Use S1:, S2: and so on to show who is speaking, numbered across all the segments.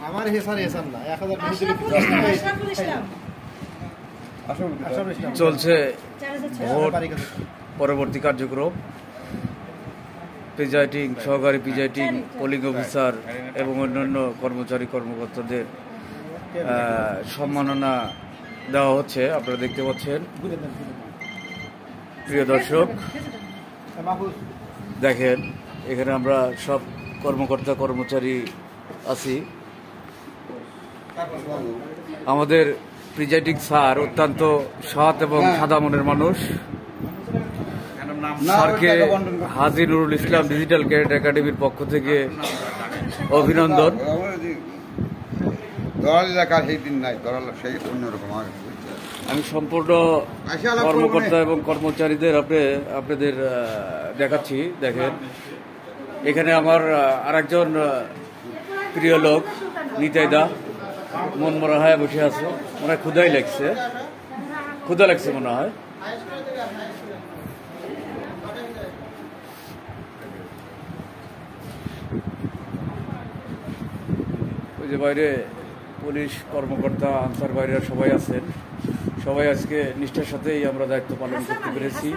S1: আমার হেসার হেসার না 1000
S2: চলছে ভোট পরবর্তী কার্যক্রম। প্রিজাইডিং সহকারী প্রিজাইডিং পোলিং অফিসার এবং অন্যান্য কর্মচারী কর্মকর্তাদের সম্মাননা দেওয়া হচ্ছে, আপনারা দেখতে পাচ্ছেন। প্রিয় দর্শক, দেখেন এখানে আমরা সব কর্মকর্তা কর্মচারী আছি। আমাদের প্রিজাইডিং স্যার অত্যন্ত সৎ এবং সাদা মনের মানুষ। স্যারকে হাজী নুরুল ইসলাম ডিজিটাল ক্যাডেট একাডেমির পক্ষ থেকে অভিনন্দন। আমি সম্পূর্ণ কর্মকর্তা এবং কর্মচারীদের আপনাদের দেখাচ্ছি। দেখেন এখানে আমার আরেকজন প্রিয় লোক নিতাইদা মন মরা হয় বসে আছে, মনে হয় ক্ষুধাই লাগছে, ক্ষুধা লাগছে মনে হয়। ওই যে বাইরে পুলিশ কর্মকর্তা আনসার বাইরে সবাই আছেন, সবাই আজকে নিষ্ঠার সাথেই আমরা দায়িত্ব পালন করতে পেরেছি।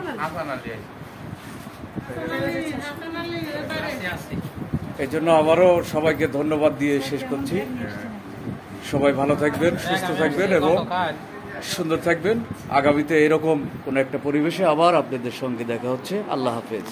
S2: এই জন্য আবারও সবাইকে ধন্যবাদ দিয়ে শেষ করছি। সবাই ভালো থাকবেন, সুস্থ থাকবেন এবং সুন্দর থাকবেন। আগামীতে এরকম কোন একটা পরিবেশে আবার আপনাদের সঙ্গে দেখা হচ্ছে। আল্লাহ হাফেজ।